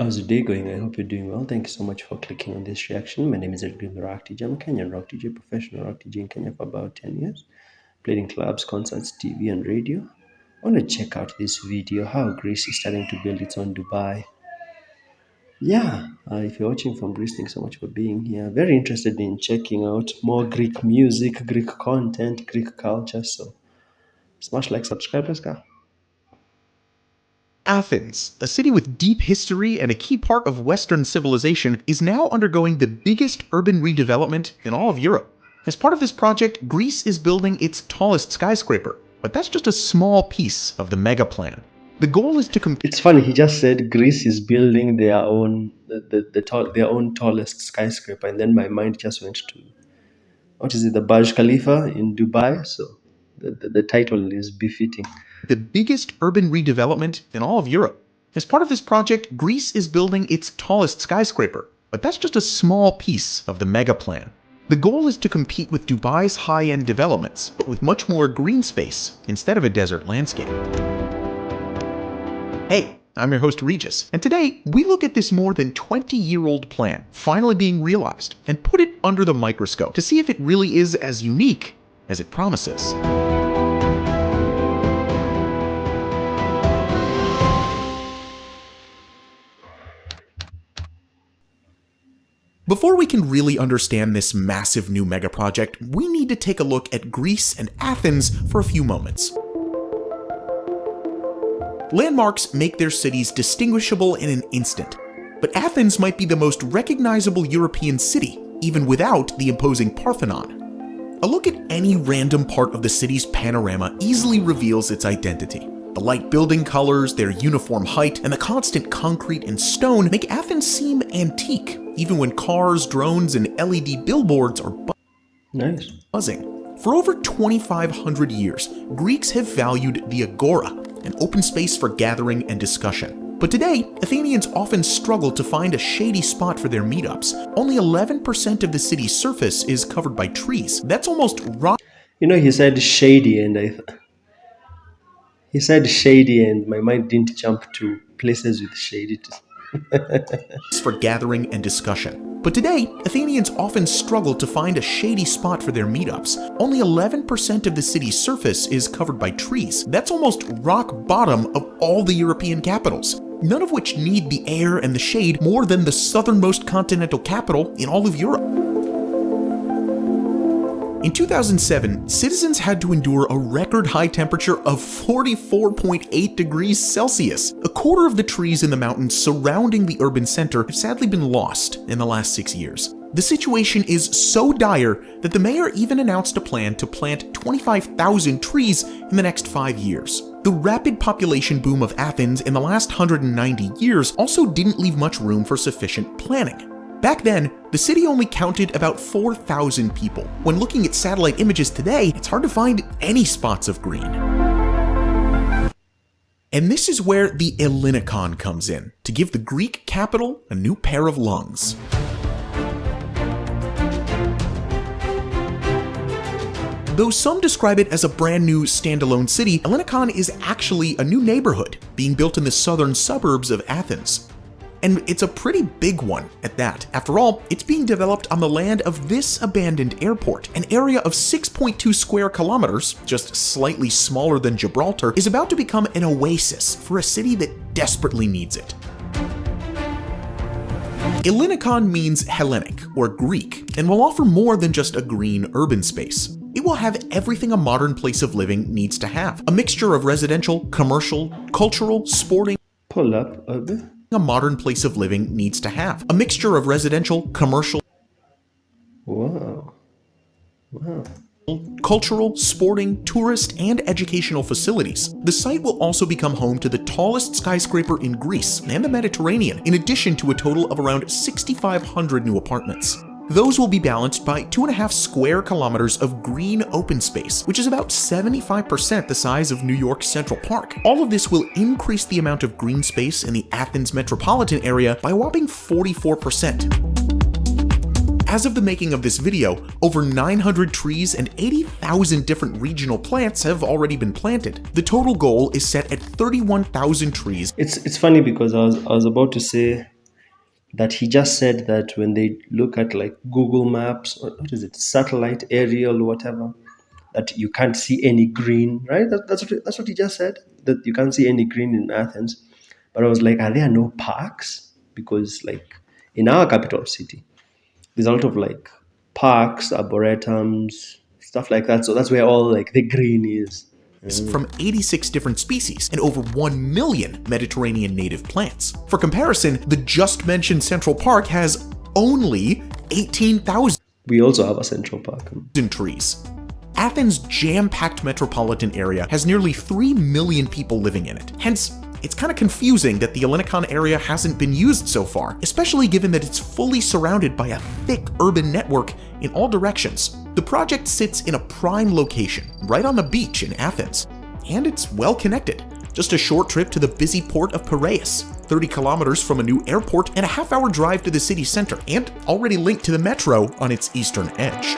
How's the day going? I hope you're doing well. Thank you so much for clicking on this reaction. My name is Edwin Rock DJ. I'm a Kenyan rock DJ, professional rock DJ in Kenya for about 10 years. Played in clubs, concerts, TV, and radio. I want to check out this video how Greece is starting to build its own Dubai. Yeah, if you're watching from Greece, thanks so much for being here. Very interested in checking out more Greek music, Greek content, Greek culture. So smash like, subscribe, let's go. Athens, a city with deep history and a key part of Western civilization, is now undergoing the biggest urban redevelopment in all of Europe. As part of this project, Greece is building its tallest skyscraper, but that's just a small piece of the mega plan. The goal is to compete. It's funny. He just said Greece is building their own their own tallest skyscraper, and then my mind just went to what is it, the Burj Khalifa in Dubai. So the title is befitting. The biggest urban redevelopment in all of Europe. As part of this project, Greece is building its tallest skyscraper, but that's just a small piece of the mega plan. The goal is to compete with Dubai's high-end developments, but with much more green space instead of a desert landscape. Hey, I'm your host Regis, and today we look at this more than 20-year-old plan finally being realized and put it under the microscope to see if it really is as unique as it promises. Before we can really understand this massive new mega project, we need to take a look at Greece and Athens for a few moments. Landmarks make their cities distinguishable in an instant, but Athens might be the most recognizable European city, even without the imposing Parthenon. A look at any random part of the city's panorama easily reveals its identity. The light building colors, their uniform height, and the constant concrete and stone make Athens seem antique, even when cars, drones, and LED billboards are buzzing. For over 2,500 years, Greeks have valued the agora, an open space for gathering and discussion. But today, Athenians often struggle to find a shady spot for their meetups. Only 11% of the city's surface is covered by trees. That's almost rock. You know, he said shady, and he said shady, and my mind didn't jump to places with shady. For gathering and discussion. But today, Athenians often struggle to find a shady spot for their meetups. Only 11% of the city's surface is covered by trees. That's almost rock bottom of all the European capitals, none of which need the air and the shade more than the southernmost continental capital in all of Europe. In 2007, citizens had to endure a record high temperature of 44.8 degrees Celsius. A quarter of the trees in the mountains surrounding the urban center have sadly been lost in the last 6 years. The situation is so dire that the mayor even announced a plan to plant 25,000 trees in the next 5 years. The rapid population boom of Athens in the last 190 years also didn't leave much room for sufficient planning. Back then, the city only counted about 4,000 people. When looking at satellite images today, it's hard to find any spots of green. And this is where the Elion comes in, to give the Greek capital a new pair of lungs. Though some describe it as a brand new standalone city, Elion is actually a new neighborhood being built in the southern suburbs of Athens. And it's a pretty big one at that. After all, it's being developed on the land of this abandoned airport. An area of 6.2 square kilometers, just slightly smaller than Gibraltar, is about to become an oasis for a city that desperately needs it. Elion means Hellenic or Greek, and will offer more than just a green urban space. It will have everything a modern place of living needs to have. A mixture of residential, commercial, cultural, sporting. Pull up a bit. A modern place of living needs to have. A mixture of residential, commercial, Wow. cultural, sporting, tourist, and educational facilities. The site will also become home to the tallest skyscraper in Greece and the Mediterranean, in addition to a total of around 6,500 new apartments. Those will be balanced by 2.5 square kilometers of green open space, which is about 75% the size of New York Central Park. All of this will increase the amount of green space in the Athens metropolitan area by a whopping 44%. As of the making of this video, over 900 trees and 80,000 different regional plants have already been planted. The total goal is set at 31,000 trees. It's funny because I was about to say that he just said that when they look at like Google Maps, or what is it, satellite, aerial, whatever, that you can't see any green, right? That's what he just said, that you can't see any green in Athens. But I was like, are there no parks? Because like in our capital city, there's a lot of like parks, arboretums, stuff like that. So that's where all like the green is. From 86 different species and over 1 million Mediterranean native plants. For comparison, the just mentioned Central Park has only 18,000 We also have a Central Park. trees. Athens' jam-packed metropolitan area has nearly 3 million people living in it. Hence, it's kind of confusing that the Elion area hasn't been used so far, especially given that it's fully surrounded by a thick urban network in all directions. The project sits in a prime location, right on the beach in Athens, and it's well connected. Just a short trip to the busy port of Piraeus, 30 kilometers from a new airport, and a half-hour drive to the city center, and already linked to the metro on its eastern edge.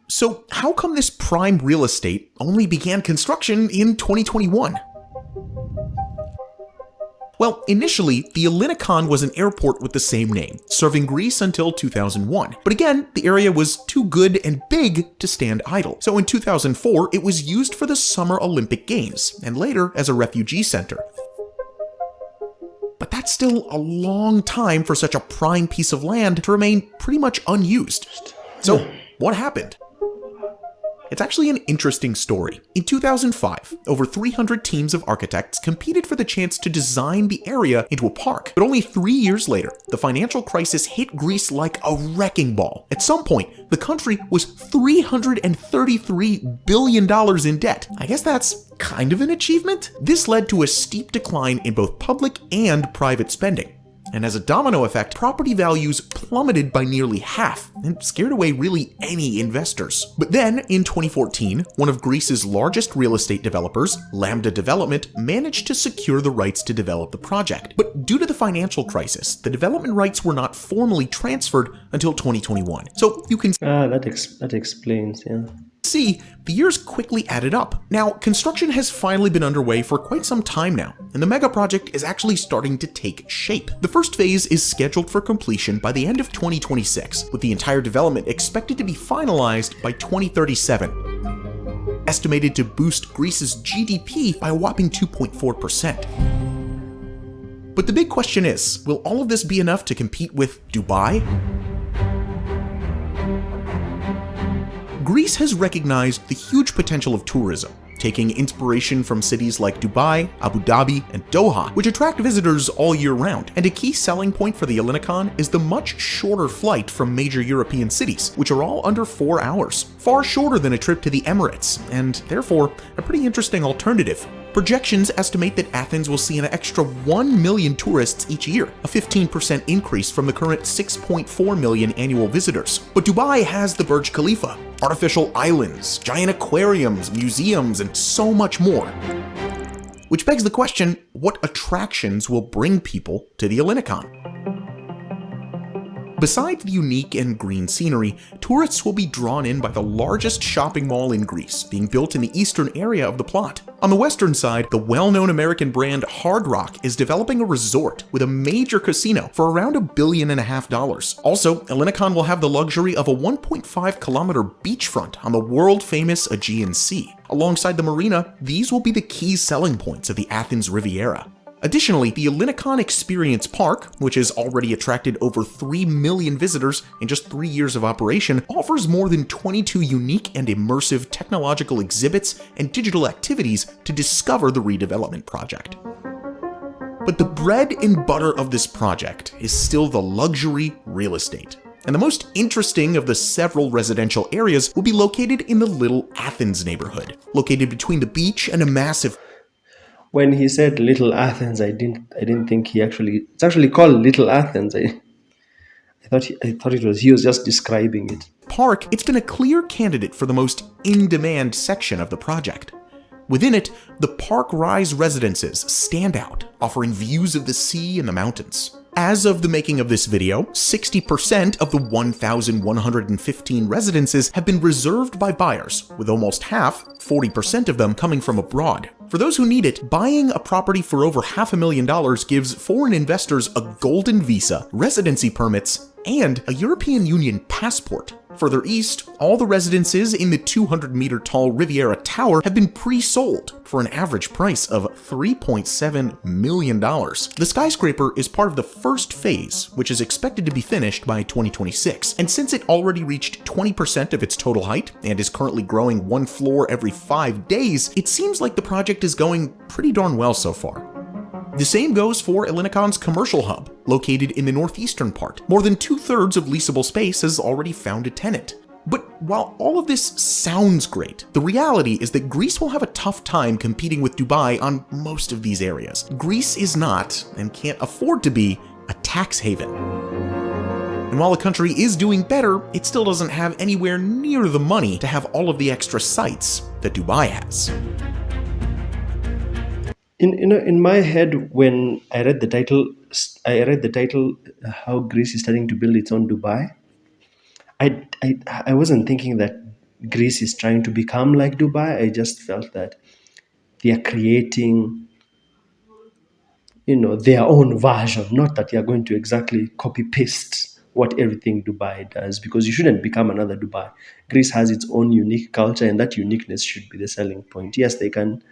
So how come this prime real estate only began construction in 2021? Well, initially, the Elion was an airport with the same name, serving Greece until 2001. But again, the area was too good and big to stand idle. So in 2004, it was used for the Summer Olympic Games, and later as a refugee center. But that's still a long time for such a prime piece of land to remain pretty much unused. So what happened? It's actually an interesting story. In 2005, over 300 teams of architects competed for the chance to design the area into a park. But only 3 years later, the financial crisis hit Greece like a wrecking ball. At some point, the country was $333 billion in debt. I guess that's kind of an achievement. This led to a steep decline in both public and private spending. And as a domino effect, property values plummeted by nearly half and scared away really any investors. But then, in 2014, one of Greece's largest real estate developers, Lambda Development, managed to secure the rights to develop the project. But due to the financial crisis, the development rights were not formally transferred until 2021. So you can that explains, yeah. see, the years quickly added up. Now, construction has finally been underway for quite some time now, and the mega project is actually starting to take shape. The first phase is scheduled for completion by the end of 2026, with the entire development expected to be finalized by 2037. Estimated to boost Greece's GDP by a whopping 2.4%. But the big question is, will all of this be enough to compete with Dubai? Greece has recognized the huge potential of tourism, taking inspiration from cities like Dubai, Abu Dhabi, and Doha, which attract visitors all year round. And a key selling point for the Elion is the much shorter flight from major European cities, which are all under 4 hours, far shorter than a trip to the Emirates, and therefore a pretty interesting alternative. Projections estimate that Athens will see an extra 1 million tourists each year, a 15% increase from the current 6.4 million annual visitors. But Dubai has the Burj Khalifa, artificial islands, giant aquariums, museums, and so much more. Which begs the question, what attractions will bring people to the Elion? Besides the unique and green scenery, tourists will be drawn in by the largest shopping mall in Greece, being built in the eastern area of the plot. On the western side, the well-known American brand Hard Rock is developing a resort with a major casino for around $1.5 billion. Also, Elion will have the luxury of a 1.5-kilometer beachfront on the world-famous Aegean Sea. Alongside the marina, these will be the key selling points of the Athens Riviera. Additionally, the Elion Experience Park, which has already attracted over 3 million visitors in just 3 years of operation, offers more than 22 unique and immersive technological exhibits and digital activities to discover the redevelopment project. But the bread and butter of this project is still the luxury real estate. And the most interesting of the several residential areas will be located in the Little Athens neighborhood, located between the beach and a massive. When he said Little Athens, I didn't think it's actually called Little Athens. I thought he was just describing it. Park, it's been a clear candidate for the most in-demand section of the project. Within it, the Park Rise residences stand out, offering views of the sea and the mountains. As of the making of this video, 60% of the 1,115 residences have been reserved by buyers, with almost half, 40% of them, coming from abroad. For those who need it, buying a property for over $500,000 gives foreign investors a golden visa, residency permits, and a European Union passport. Further east, all the residences in the 200-meter tall Riviera Tower have been pre-sold for an average price of $3.7 million. The skyscraper is part of the first phase, which is expected to be finished by 2026. And since it already reached 20% of its total height and is currently growing one floor every 5 days, it seems like the project is going pretty darn well so far. The same goes for Elinicon's commercial hub, located in the northeastern part. More than 2/3 of leasable space has already found a tenant. But while all of this sounds great, the reality is that Greece will have a tough time competing with Dubai on most of these areas. Greece is not, and can't afford to be, a tax haven. And while the country is doing better, it still doesn't have anywhere near the money to have all of the extra sites that Dubai has. In my head, when I read the title, how Greece is starting to build its own Dubai. I wasn't thinking that Greece is trying to become like Dubai. I just felt that they are creating, their own version. Not that they are going to exactly copy paste what everything Dubai does, because you shouldn't become another Dubai. Greece has its own unique culture, and that uniqueness should be the selling point. Yes, they can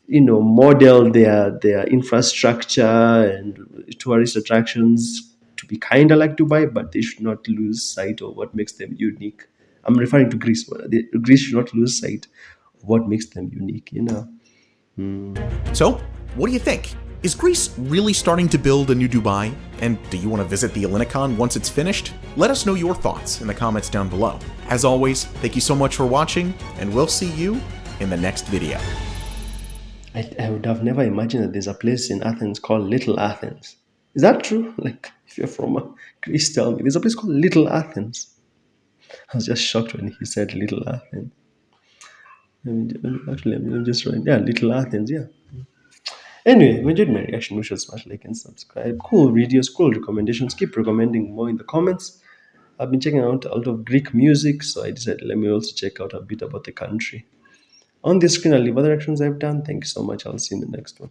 model their infrastructure and tourist attractions to be kind of like Dubai, but they should not lose sight of what makes them unique. I'm referring to Greece. Greece should not lose sight of what makes them unique. So, what do you think? Is Greece really starting to build a new Dubai? And do you want to visit the Elinicon once it's finished? Let us know your thoughts in the comments down below. As always, thank you so much for watching, and we'll see you in the next video. I would have never imagined that there's a place in Athens called Little Athens. Is that true? Like, if you're from Greece, tell me. There's a place called Little Athens. I was just shocked when he said Little Athens. I'm just writing. Yeah, Little Athens, yeah. Anyway, if you enjoyed my reaction, we should smash like and subscribe. Cool videos, cool recommendations. Keep recommending more in the comments. I've been checking out a lot of Greek music, so I decided let me also check out a bit about the country. On this screen, I'll leave other actions I've done. Thank you so much. I'll see you in the next one.